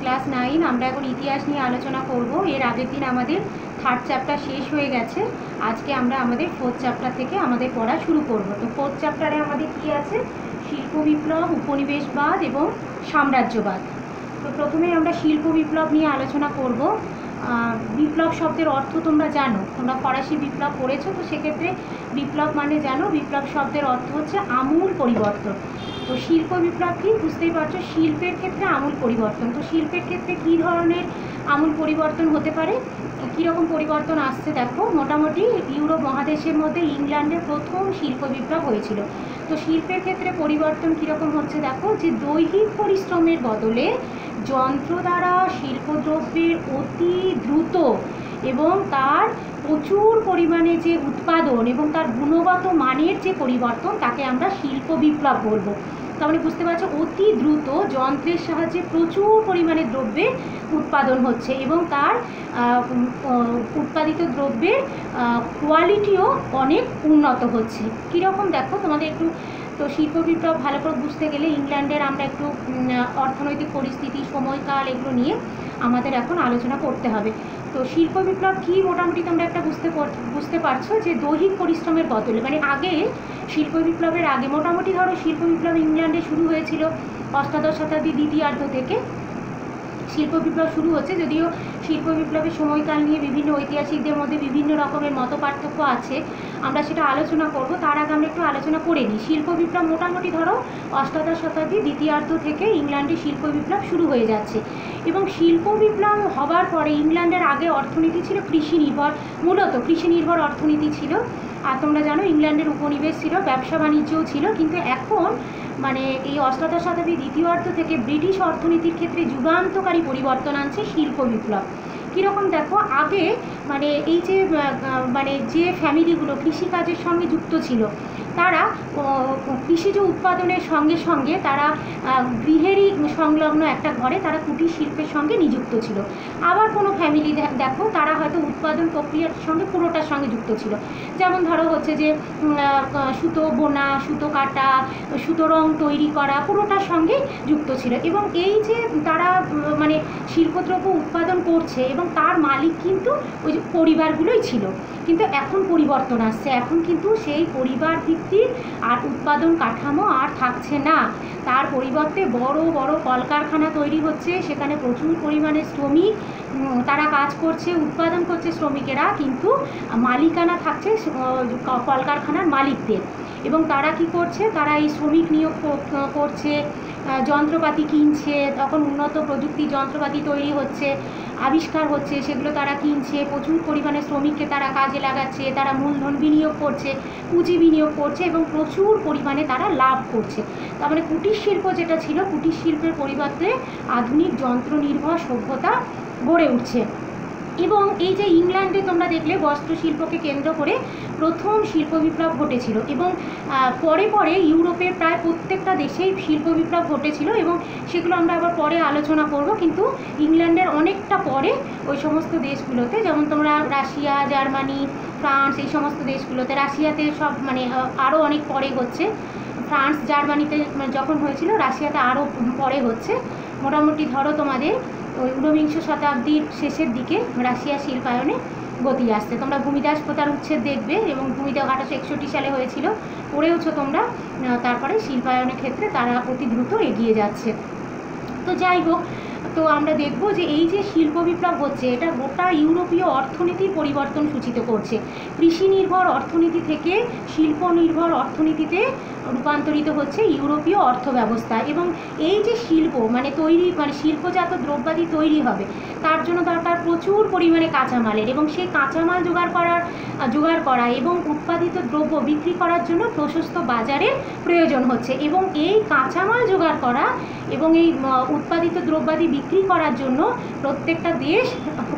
Class 9 আমরা এখন ইতিহাস নিয়ে আলোচনা করব। এর আগের দিন আমাদের 3rd চ্যাপ্টার শেষ হয়ে গেছে। আজকে আমরা আমাদের 4th চ্যাপ্টার থেকে আমাদের পড়া শুরু করব। তো 4th চ্যাপ্টারে আমাদের কি আছে? শিল্প বিপ্লব, উপনিবেশবাদ এবং সাম্রাজ্যবাদ। তো প্রথমে আমরা শিল্প বিপ্লব নিয়ে আলোচনা করব। বিপ্লব শব্দের অর্থ তোমরা জানো, তোমরা ফরাসি বিপ্লব পড়েছো, তো সেক্ষেত্রে বিপ্লব মানে জানো, বিপ্লব শব্দের অর্থ হচ্ছে আমূল পরিবর্তন। তো শিল্প বিপ্লব কি বুঝতেই পারছো, শিল্পের ক্ষেত্রে আমূল পরিবর্তন। তো শিল্পের ক্ষেত্রে কী ধরনের আমূল পরিবর্তন হতে পারে, কীরকম পরিবর্তন আসছে দেখো। মোটামুটি ইউরোপ মহাদেশের মধ্যে ইংল্যান্ডের প্রথম শিল্প বিপ্লব হয়েছিল। তো শিল্পের ক্ষেত্রে পরিবর্তন কীরকম হচ্ছে দেখো, যে দৈহিক পরিশ্রমের বদলে যন্ত্র দ্বারা শিল্পদ্রব্যের অতি দ্রুত এবং তার প্রচুর পরিমাণে যে উৎপাদন এবং তার গুণগত মানের যে পরিবর্তন, তাকে আমরা শিল্প বিপ্লব বলবো। তাহলে বুঝতে পারছো, অতি দ্রুত যন্ত্রের সাহায্যে প্রচুর পরিমাণে দ্রব্যের উৎপাদন হচ্ছে এবং তার উৎপাদিত দ্রব্যের কোয়ালিটিও অনেক উন্নত হচ্ছে। কীরকম দেখো তোমাদের একটু, তো শিল্প বিপ্লব ভালো করে বুঝতে গেলে ইংল্যান্ডের আমরা একটু অর্থনৈতিক পরিস্থিতি, সময়কাল এগুলো নিয়ে আমাদের এখন আলোচনা করতে হবে। তো শিল্প বিপ্লব কী মোটামুটি তোমরা একটা বুঝতে পারছো, যে দৈহিক পরিশ্রমের বদলে, মানে আগে শিল্প বিপ্লবের আগে মোটামুটি ধরো শিল্প বিপ্লব ইংল্যান্ডে শুরু হয়েছিল অষ্টাদশ শতাব্দীর দ্বিতীয়ার্ধ থেকে শিল্প বিপ্লব শুরু হচ্ছে। যদিও শিল্প বিপ্লবের সময়কাল নিয়ে বিভিন্ন ঐতিহাসিকদের মধ্যে বিভিন্ন রকমের মত পার্থক্য আছে, আমরা সেটা আলোচনা করব। তার আগে আমরা একটু আলোচনা করে নিই। শিল্প বিপ্লব মোটামুটি ধরো অষ্টাদশ শতাব্দীর দ্বিতীয়ার্ধ থেকে ইংল্যান্ডে শিল্প বিপ্লব শুরু হয়ে যাচ্ছে। এবং শিল্প বিপ্লব হবার পরে ইংল্যান্ডের আগে অর্থনীতি ছিল কৃষি নির্ভর, মূলত কৃষি নির্ভর অর্থনীতি ছিল। আর তোমরা জানো ইংল্যান্ডের উপনিবেশ ছিল, ব্যবসা বাণিজ্যও ছিল। কিন্তু এখন মানে এই অষ্টাদশ শতাব্দীর দ্বিতীয়ার্ধ থেকে ব্রিটিশ অর্থনীতির ক্ষেত্রে যুগান্তকারী পরিবর্তন আনছে শিল্প বিপ্লব। কীরকম দেখো, আগে মানে এই যে মানে যে ফ্যামিলিগুলো কৃষিকাজের সঙ্গে যুক্ত ছিল, তারা কৃষিজ উৎপাদনের সঙ্গে সঙ্গে তারা গৃহেরই সংলগ্ন একটা ঘরে তারা কুটির শিল্পের সঙ্গে নিযুক্ত ছিল। আবার কোনো ফ্যামিলি দেখো, তারা হয়তো উৎপাদন প্রক্রিয়ার সঙ্গে পুরোটার সঙ্গে যুক্ত ছিল। যেমন ধরো হচ্ছে যে সুতো বোনা, সুতো কাটা, সুতো রং তৈরি করা, পুরোটার সঙ্গে যুক্ত ছিল। এবং এই যে তারা মানে শিল্পদ্রব্য উৎপাদন করছে এবং তার মালিক কিন্তু ওই পরিবারগুলোই ছিল। কিন্তু এখন পরিবর্তন আসছে, এখন কিন্তু সেই পরিবার ভিত্তিক আর উৎপাদন কাঠামো আর থাকছে না। তার পরিবর্তে বড় বড় কলকারখানা তৈরি হচ্ছে, সেখানে প্রচুর পরিমাণে শ্রমিক তারা কাজ করছে, উৎপাদন করছে শ্রমিকেরা, কিন্তু মালিকানা থাকছে কলকারখানার মালিকদের। এবং তারা কি করছে, তারা এই শ্রমিক নিয়োগ করছে, যন্ত্রপাতি কিনছে, তখন উন্নত প্রযুক্তি যন্ত্রপাতি তৈরি হচ্ছে, আবিষ্কার হচ্ছে, সেগুলো তারা কিনছে, প্রচুর পরিমাণে শ্রমিককে তারা কাজে লাগাচ্ছে, তারা মূলধন বিনিয়োগ করছে, পুঁজি বিনিয়োগ করছে এবং প্রচুর পরিমাণে তারা লাভ করছে। তার মানে কুটির শিল্প যেটা ছিল, কুটির শিল্পের পরিবর্তে আধুনিক যন্ত্র নির্ভর সভ্যতা গড়ে উঠছে। এবং এই যে ইংল্যান্ডে তোমরা দেখলে বস্ত্র শিল্পকে কেন্দ্র করে প্রথম শিল্প বিপ্লব ঘটেছিল। এবং পরে পরে ইউরোপের প্রায় প্রত্যেকটা দেশেই শিল্প বিপ্লব ঘটেছিল এবং সেগুলো আমরা আবার পরে আলোচনা করব। কিন্তু ইংল্যান্ডের অনেকটা পরে ওই সমস্ত দেশগুলোতে, যেমন তোমরা রাশিয়া, জার্মানি, ফ্রান্স, এই সমস্ত দেশগুলোতে, রাশিয়াতে সব মানে আরও অনেক পরে হচ্ছে। ফ্রান্স জার্মানিতে যখন হয়েছিল, রাশিয়াতে আরও পরে হচ্ছে। মোটামুটি ধরো তোমাদের ওই ঊনবিংশ শতাব্দীর শেষের দিকে রাশিয়া শিল্পায়নে গতি আসছে। তোমরা ভূমিদাস প্রথার উচ্ছেদ দেখবে, এবং ভূমিদাস 1861 সালে হয়েছিল, পড়েওছো তোমরা। তারপরে শিল্পায়নের ক্ষেত্রে তারা অতি দ্রুত এগিয়ে যাচ্ছে। তো যাই হোক, তো আমরা দেখব যে এই যে শিল্প বিপ্লব হচ্ছে, এটা গোটা ইউরোপীয় অর্থনীতির পরিবর্তন সূচিত করছে। কৃষি নির্ভর অর্থনীতি থেকে শিল্প নির্ভর অর্থনীতিতে রূপান্তরিত হচ্ছে ইউরোপীয় অর্থব্যবস্থা। এবং এই যে শিল্প মানে তৈরি, মানে শিল্পজাত দ্রব্যাদি তৈরি হবে, তার জন্য দরকার প্রচুর পরিমাণে কাঁচামালের, এবং সেই কাঁচামাল জোগাড় করা এবং উৎপাদিত দ্রব্য বিক্রি করার জন্য প্রশস্ত বাজারের প্রয়োজন হচ্ছে। এবং এই কাঁচামাল জোগাড় করা এবং এই উৎপাদিত দ্রব্যাদি বিক্রি করার জন্য প্রত্যেকটা দেশ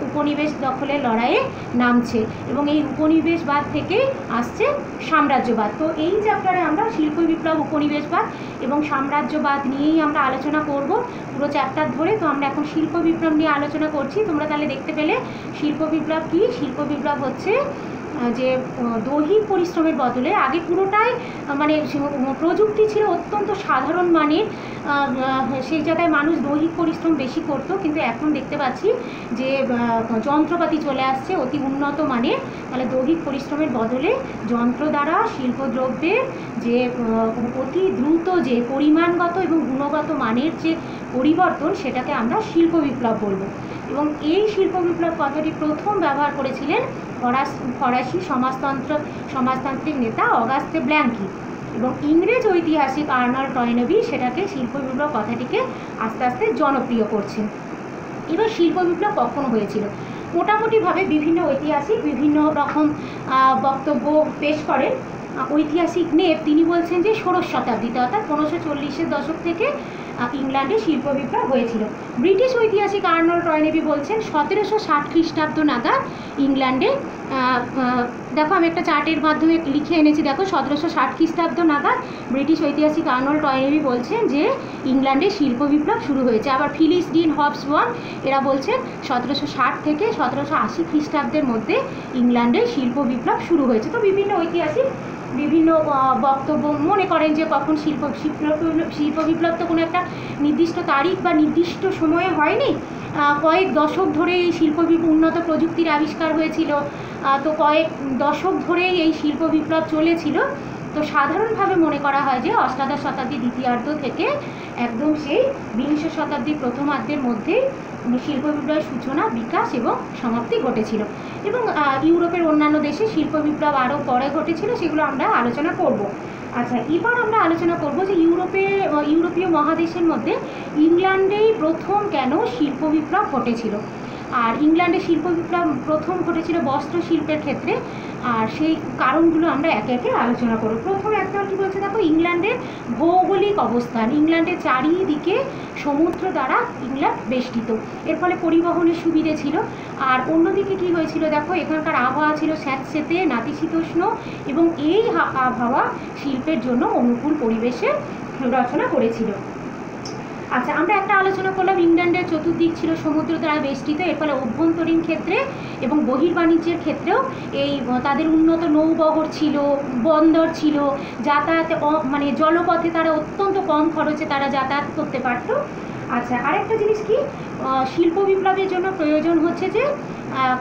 উপনিবেশ দখলের লড়াইয়ে নামছে। এবং এই উপনিবেশবাদ থেকে আসছে সাম্রাজ্যবাদ। তো এই চ্যাপ্টারে আমরা শিল্প বিপ্লব, উপনিবেশবাদ এবং সাম্রাজ্যবাদ নিয়েই আমরা আলোচনা করব পুরো চ্যাপ্টার ধরে। তো আমরা এখন শিল্প বিপ্লব নিয়ে আলোচনা করছি। তোমরা তাহলে দেখতে পেলে শিল্প বিপ্লব কী। শিল্প বিপ্লব হচ্ছে যে দৈহিক পরিশ্রমের বদলে আগে পুরোটাই মানে প্রযুক্তি ছিল অত্যন্ত সাধারণ মানের, সেই জায়গায় মানুষ দৈহিক পরিশ্রম বেশি করত, কিন্তু এখন দেখতে পাচ্ছি যে যন্ত্রপাতি চলে আসছে অতি উন্নত মানের, তাহলে দৈহিক পরিশ্রমের বদলে যন্ত্র দ্বারা শিল্পদ্রব্যের যে অতি দ্রুত যে পরিমাণগত এবং গুণগত মানের যে পরিবর্তন, সেটাকে আমরা শিল্প বিপ্লব বলবো। এবং এই শিল্প বিপ্লব কথাটি প্রথম ব্যবহার করেছিলেন ফরাসি সমাজতান্ত্রিক নেতা অগাস্তে ব্ল্যাঙ্কি, এবং ইংরেজ ঐতিহাসিক আর্নল্ড টয়নেবি সেটাকে শিল্প বিপ্লব কথাটিকে আস্তে আস্তে জনপ্রিয় করছেন। এবার শিল্প বিপ্লব কখন হয়েছিল, মোটামুটিভাবে বিভিন্ন ঐতিহাসিক বিভিন্ন রকম বক্তব্য পেশ করেন। ঐতিহাসিক নেব তিনি বলছেন যে 16 শতাব্দীতে অর্থাৎ 1540-এর দশক থেকে ইংল্যান্ডে শিল্প বিপ্লব হয়েছিল। ব্রিটিশ ঐতিহাসিক আর্নল্ড টয়নেবি বলছেন 1760 খ্রিস্টাব্দ নাগাদ ইংল্যান্ডে, দেখো আমি একটা চার্টের মাধ্যমে লিখে এনেছি, দেখো 1760 খ্রিস্টাব্দ নাগাদ ব্রিটিশ ঐতিহাসিক আর্নল্ড টয়নেবি বলছেন যে ইংল্যান্ডে শিল্প বিপ্লব শুরু হয়েছে। আবার ফিলিস ডিন হবসবর্ন এরা বলছেন 1760 থেকে 1780 খ্রিস্টাব্দের মধ্যে ইংল্যান্ডে শিল্প বিপ্লব শুরু হয়েছে। তো বিভিন্ন ঐতিহাসিক বিভিন্ন বক্তব্য মনে করেন যে কখন শিল্প বিপ্লব তো কোনো একটা নির্দিষ্ট তারিখ বা নির্দিষ্ট সময়ে হয়নি, কয়েক দশক ধরে এই উন্নত প্রযুক্তির আবিষ্কার হয়েছিল, তো কয়েক দশক ধরেই এই শিল্প বিপ্লব চলেছিল। তো সাধারণভাবে মনে করা হয় যে অষ্টাদশ শতাব্দীর দ্বিতীয়ার্ধ থেকে একদম সেই বিংশ শতাব্দীর প্রথমার্ধের মধ্যেই শিল্প বিপ্লবের সূচনা, বিকাশ এবং সমাপ্তি ঘটেছিল। এবং ইউরোপের অন্যান্য দেশে শিল্প বিপ্লব আরও পরে ঘটেছিল, সেগুলো আমরা আলোচনা করব। আচ্ছা, এবার আমরা আলোচনা করব যে ইউরোপীয় মহাদেশের মধ্যে ইংল্যান্ডেই প্রথম কেন শিল্প বিপ্লব ঘটেছিল। আর ইংল্যান্ডে শিল্প বিপ্লব প্রথম ঘটেছিল বস্ত্র শিল্পের ক্ষেত্রে, আর সেই কারণগুলো আমরা একে একে আলোচনা করব। প্রথমে একটা কী বলছে দেখো, ইংল্যান্ডের ভৌগোলিক অবস্থান, ইংল্যান্ডের চারিদিকে সমুদ্র দ্বারা ইংল্যান্ড বেষ্টিত, এর ফলে পরিবহনের সুবিধে ছিল। আর অন্যদিকে কি হয়েছিল দেখো, এখানকার আবহাওয়া ছিল স্যাঁতসেঁতে নাতিশীতোষ্ণ, এবং এই আবহাওয়া শিল্পের জন্য অনুকূল পরিবেশের রচনা করেছিল। আচ্ছা, আমরা একটা আলোচনা করলাম ইংল্যান্ডের চতুর্দিক ছিল সমুদ্র দ্বারা বেষ্টিত, এর ফলে অভ্যন্তরীণ ক্ষেত্রে এবং বহির্বাণিজ্যের ক্ষেত্রেও এই তাদের উন্নত নৌবহর ছিল, বন্দর ছিল, যাতায়াতে মানে জলপথে তারা অত্যন্ত কম খরচে তারা যাতায়াত করতে পারত। আচ্ছা, আরেকটা জিনিস কি, শিল্প বিপ্লবের জন্য প্রয়োজন হচ্ছে যে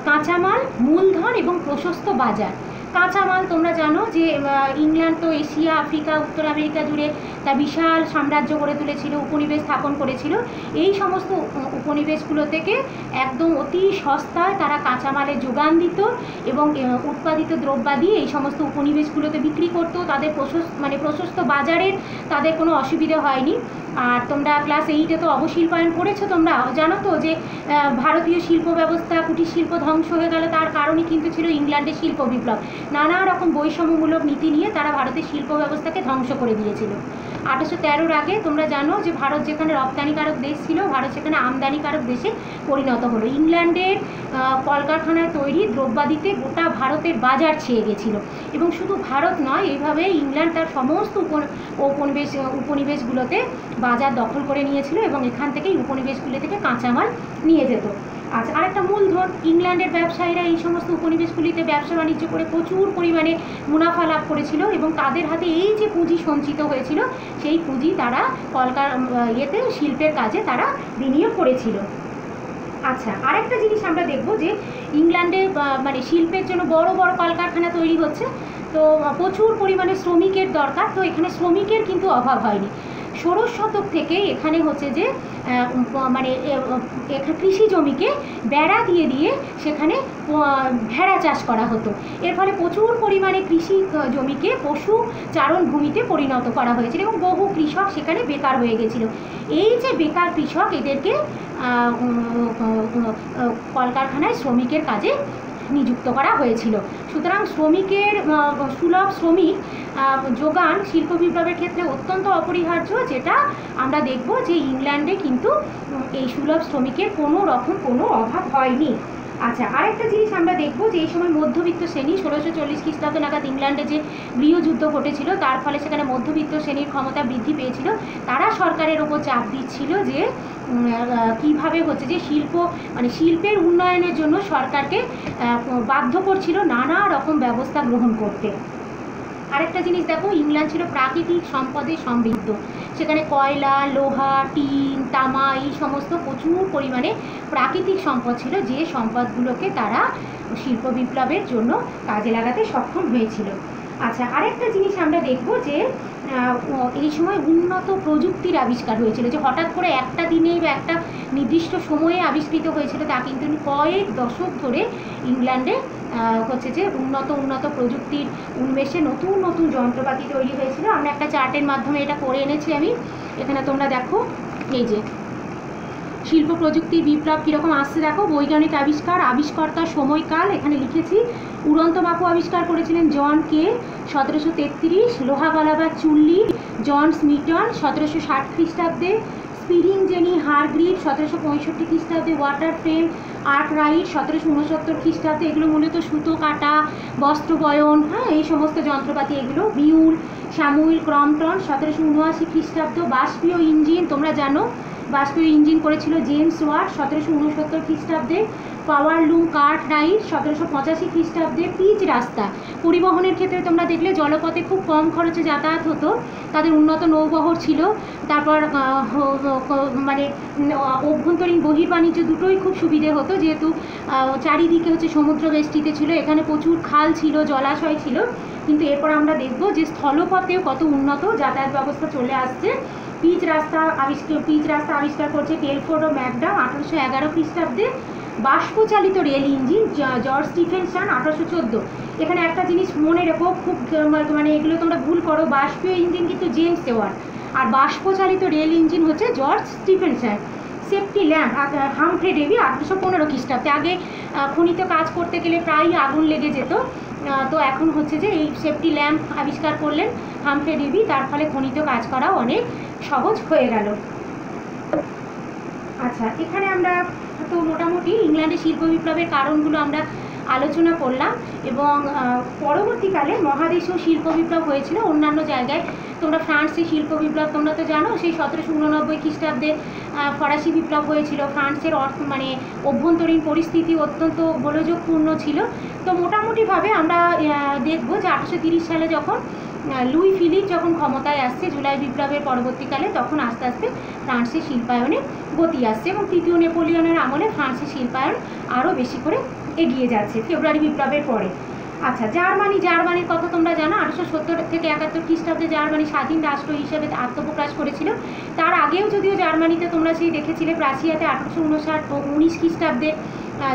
কাঁচামাল, মূলধন এবং প্রশস্ত বাজার। কাঁচামাল তোমরা জানো যে ইংল্যান্ড তো এশিয়া, আফ্রিকা, উত্তর আমেরিকা জুড়ে তা বিশাল সাম্রাজ্য গড়ে তুলেছিল, উপনিবেশ স্থাপন করেছিল। এই সমস্ত উপনিবেশগুলো থেকে একদম অতি সস্তায় তারা কাঁচামালের যোগান দিত এবং উৎপাদিত দ্রব্যাদি এই সমস্ত উপনিবেশগুলোতে বিক্রি করতো। তাদের প্রশস্ত বাজারের তাদের কোনো অসুবিধা হয়নি। আর তোমরা ক্লাস 8-এ তো অবশিল্পায়ন পড়েছো, তোমরা জানো তো যে ভারতীয় শিল্প ব্যবস্থা, কুটির শিল্প ধ্বংস হয়ে গেল, তার কারণই কিন্তু ছিল ইংল্যান্ডের শিল্প বিপ্লব। নানা রকম বৈষম্যমূলক নীতি নিয়ে তারা ভারতের শিল্প ব্যবস্থাকে ধ্বংস করে দিয়েছিল। 1813-র আগে তোমরা জানো যে ভারত যেখানে রপ্তানিকারক দেশ ছিল, ভারত সেখানে আমদানিকারক দেশে পরিণত হলো। ইংল্যান্ডের কলকারখানায় তৈরি দ্রব্যাদিতে গোটা ভারতের বাজার ছেয়ে গেছিল। এবং শুধু ভারত নয়, এইভাবে ইংল্যান্ড তার সমস্ত উপনিবেশগুলোতে বাজার দখল করে নিয়েছিল এবং এখান থেকেই উপনিবেশগুলো থেকে কাঁচামাল নিয়ে যেত। আচ্ছা, আরেকটা মূলধন, ইংল্যান্ডের ব্যবসায়ীরা এই সমস্ত উপনিবেশগুলিতে ব্যবসা বাণিজ্য করে প্রচুর পরিমাণে মুনাফা লাভ করেছিল এবং তাদের হাতে এই যে পুঁজি সঞ্চিত হয়েছিল, সেই পুঁজি তারা শিল্পের কাজে তারা বিনিয়োগ করেছিল। আচ্ছা, আরেকটা জিনিস আমরা দেখব যে ইংল্যান্ডে শিল্পের জন্য বড় বড় কলকারখানা তৈরি হচ্ছে, তো প্রচুর পরিমাণে শ্রমিকের দরকার, তো এখানে শ্রমিকের কিন্তু অভাব হয়নি। 16 শতক থেকে এখানে হচ্ছে যে কৃষি জমিকে বেড়া দিয়ে দিয়ে সেখানে ভেড়া চাষ করা হতো। এর ফলে প্রচুর পরিমাণে কৃষি জমিকে পশু চারণ ভূমিতে পরিণত করা হয়েছিল এবং বহু কৃষক সেখানে বেকার হয়ে গেছিল। এই যে বেকার কৃষক, এদেরকে কলকারখানায় শ্রমিকের কাজে নিযুক্ত করা হয়েছিল। সুতরাং সুলভ শ্রমিক যোগান শিল্প বিপ্লবের ক্ষেত্রে অত্যন্ত অপরিহার্য, যেটা আমরা দেখব যে ইংল্যান্ডে কিন্তু এই সুলভ শ্রমিকের কোনো রকম কোনো অভাব হয়নি। আচ্ছা, আরেকটা জিনিস আমরা দেখবো যে এই সময় মধ্যবিত্ত শ্রেণী 1640 খ্রিস্টাব্দ নাগাদ ইংল্যান্ডে যে গৃহযুদ্ধ ঘটেছিল, তার ফলে সেখানে মধ্যবিত্ত শ্রেণীর ক্ষমতা বৃদ্ধি পেয়েছিল। তারা সরকারের ওপর চাপ দিচ্ছিল যে কিভাবে হচ্ছে যে শিল্পের উন্নয়নের জন্য সরকারকে বাধ্য করছিল নানা রকম ব্যবস্থা গ্রহণ করতে। আরেকটা জিনিস দেখো, ইংল্যান্ড ছিল প্রাকৃতিক সম্পদে সমৃদ্ধ। সেখানে কয়লা, লোহা, টিন, তামা এই সমস্ত প্রচুর পরিমাণে প্রাকৃতিক সম্পদ ছিল, যে সম্পদগুলোকে তারা শিল্প বিপ্লবের জন্য কাজে লাগাতে সক্ষম হয়েছিল। আচ্ছা, আরেকটা জিনিস আমরা দেখব যে এই সময় উন্নত প্রযুক্তির আবিষ্কার হয়েছিল, যে হঠাৎ করে একটা দিনেই বা একটা নির্দিষ্ট সময়ে আবিষ্কৃত হয়েছিল তা কিন্তু কয়েক দশক ধরে ইংল্যান্ডে হচ্ছে যে উন্নত প্রযুক্তির উন্মেষে নতুন নতুন যন্ত্রপাতি তৈরি হয়েছিল। আমরা একটা চার্টের মাধ্যমে এটা করে এনেছি আমি, এখানে তোমরা দেখো। এই যে শিল্প প্রযুক্তির বিপ্লব কীরকম আসছে দেখো, বৈজ্ঞানিক আবিষ্কর্তার সময়কাল এখানে লিখেছি। উড়ন্ত বাপু আবিষ্কার করেছিলেন জন কে 1733, লোহা গলা বা চুল্লি জন স্মিটন 1760 খ্রিস্টাব্দে, স্পিরিং জেনি হারগ্রিভ 1765 খ্রিস্টাব্দে, ওয়াটার ফ্রেম আর্টরাইট 1769 খ্রিস্টাব্দে। এগুলো মূলত সুতো কাটা, বস্ত্র বয়ন, হ্যাঁ, এই সমস্ত যন্ত্রপাতি এগুলো। বিউল স্যামুয়েল ক্রম্পটন 1779 খ্রিস্টাব্দ। বাষ্পীয় ইঞ্জিন তোমরা জানো, বাষ্পীয় ইঞ্জিন করেছিল জেমস ওয়াট 1769 খ্রিস্টাব্দে। পাওয়ার লুম কার্টরাইট 1785 খ্রিস্টাব্দে। পিচ রাস্তা পরিবহনের ক্ষেত্রে তোমরা দেখলে জলপথে খুব কম খরচে যাতায়াত হতো, তাদের উন্নত নৌবহর ছিল। তারপর মানে অভ্যন্তরীণ বহির্বাণিজ্য দুটোই খুব সুবিধে হতো, যেহেতু চারিদিকে হচ্ছে সমুদ্র বেষ্টিত ছিল, এখানে প্রচুর খাল ছিল, জলাশয় ছিল। কিন্তু এরপর আমরা দেখব যে স্থলপথেও কত উন্নত যাতায়াত ব্যবস্থা চলে আসছে। পিচ রাস্তা আবিষ্কার করছে টেলফোর্ড ও ম্যাকডাম 1811 খ্রিস্টাব্দে। বাষ্পচালিত রেল ইঞ্জিন জর্জ স্টিফেনসন 1814। এখানে একটা জিনিস মনে রেখো, খুব মানে এগুলো তোমরা ভুল করো, বাষ্পীয় ইঞ্জিন কিন্তু জেমস ওয়াট, আর বাষ্পচালিত রেল ইঞ্জিন হচ্ছে George Stephenson. Safety lamp Humphry Davy 1815 খ্রিস্টাব্দে। আগে খনিতে কাজ করতে গেলে প্রায়ই আগুন লেগে যেত, তো এখন হচ্ছে যে এই সেফটি ল্যাম্প আবিষ্কার করলেন হামফ্রে ডেভি, তার ফলে খনিতে কাজ করাও অনেক সহজ হয়ে গেল। আচ্ছা, এখানে আমরা তো মোটামুটি ইংল্যান্ডের শিল্প বিপ্লবের কারণগুলো আমরা আলোচনা করলাম, এবং পরবর্তীকালে মহাদেশেও শিল্প বিপ্লব হয়েছিল অন্যান্য জায়গায়। তোমরা ফ্রান্সে শিল্প বিপ্লব তোমরা তো জানো, সেই 1789 খ্রিস্টাব্দে ফরাসি বিপ্লব হয়েছিল। ফ্রান্সের মানে অভ্যন্তরীণ পরিস্থিতি অত্যন্ত গোলযোগপূর্ণ ছিল। তো মোটামুটিভাবে আমরা দেখব যে 1830 সালে যখন লুই ফিলিপ যখন ক্ষমতায় আসছে জুলাই বিপ্লবের পরবর্তীকালে, তখন আস্তে আস্তে ফ্রান্সের শিল্পায়নে গতি আসছে, এবং তৃতীয় নেপোলিয়নের আমলে ফ্রান্সের শিল্পায়ন আরও বেশি করে এগিয়ে যাচ্ছে ফেব্রুয়ারি বিপ্লবের পরে। আচ্ছা, জার্মানির কথা তোমরা জানো, 1870 থেকে 71 খ্রিস্টাব্দে জার্মানি স্বাধীন রাষ্ট্র হিসেবে আত্মপ্রকাশ করেছিল। তার আগেও যদিও জার্মানিতে তোমরা সেই দেখেছিলে প্রাশিয়াতে 1859 খ্রিস্টাব্দে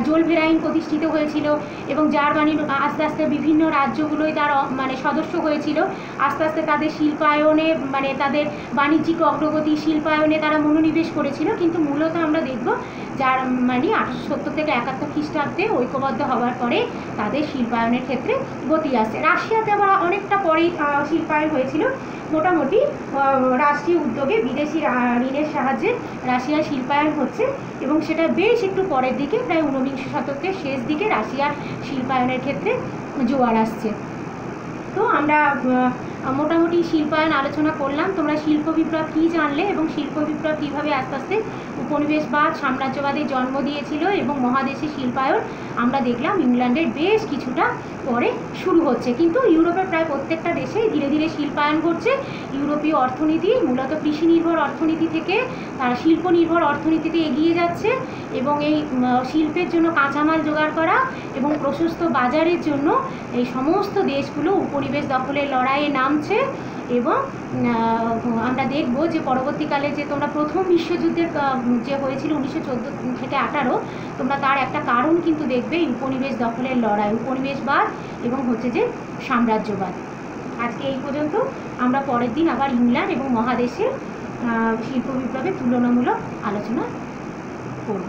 জোলভেরাইন প্রতিষ্ঠিত হয়েছিল, এবং জার্মানির আস্তে আস্তে বিভিন্ন রাজ্যগুলোই তার মানে সদস্য হয়েছিল। আস্তে আস্তে তাদের শিল্পায়নে মানে তাদের বাণিজ্যিক অগ্রগতি, শিল্পায়নে তারা মনোনিবেশ করেছিল। কিন্তু মূলত আমরা দেখব জার্মানি 1870 থেকে 71 খ্রিস্টাব্দে ঐক্যবদ্ধ হওয়ার পরে তাদের শিল্পায়নের ক্ষেত্রে গতি আসে। রাশিয়াতে আবার অনেকটা পরেই শিল্পায়ন হয়েছিল। মোটামুটি রাষ্ট্রীয় উদ্যোগে বিদেশি ঋণের সাহায্যে রাশিয়ার শিল্পায়ন হচ্ছে, এবং সেটা বেশ একটু পরের দিকে, প্রায় 19 শতকের শেষ দিকে রাশিয়ার শিল্পায়নের ক্ষেত্রে জোয়ার আসছে। তো আমরা মোটামুটি শিল্পায়ন আলোচনা করলাম। তোমরা শিল্প বিপ্লব কী জানলে, এবং শিল্প বিপ্লব কীভাবে আস্তে আস্তে উপনিবেশবাদ সাম্রাজ্যবাদের জন্ম দিয়েছিল, এবং মহাদেশে শিল্পায়ন আমরা দেখলাম ইংল্যান্ডের বেশ কিছুটা পরে শুরু হচ্ছে। কিন্তু ইউরোপের প্রায় প্রত্যেকটা দেশেই ধীরে ধীরে শিল্পায়ন ঘটছে। ইউরোপীয় অর্থনীতি মূলত কৃষি নির্ভর অর্থনীতি থেকে তারা শিল্প নির্ভর অর্থনীতিতে এগিয়ে যাচ্ছে, এবং এই শিল্পের জন্য কাঁচামাল জোগাড় করা এবং প্রশস্ত বাজারের জন্য এই সমস্ত দেশগুলো উপনিবেশ দখলের লড়াইয়ে নামছে। এবং আমরা দেখব যে পরবর্তীকালে যে তোমরা প্রথম বিশ্বযুদ্ধের যে হয়েছিল 1914 থেকে 18, তোমরা তার একটা কারণ কিন্তু দেখবে উপনিবেশ দখলের লড়াই, উপনিবেশবাদ এবং হচ্ছে যে সাম্রাজ্যবাদ। আজকে এই পর্যন্ত। আমরা পরের দিন আবার ইংল্যান্ড এবং মহাদেশের শিল্প বিপ্লবের তুলনামূলক আলোচনা করব।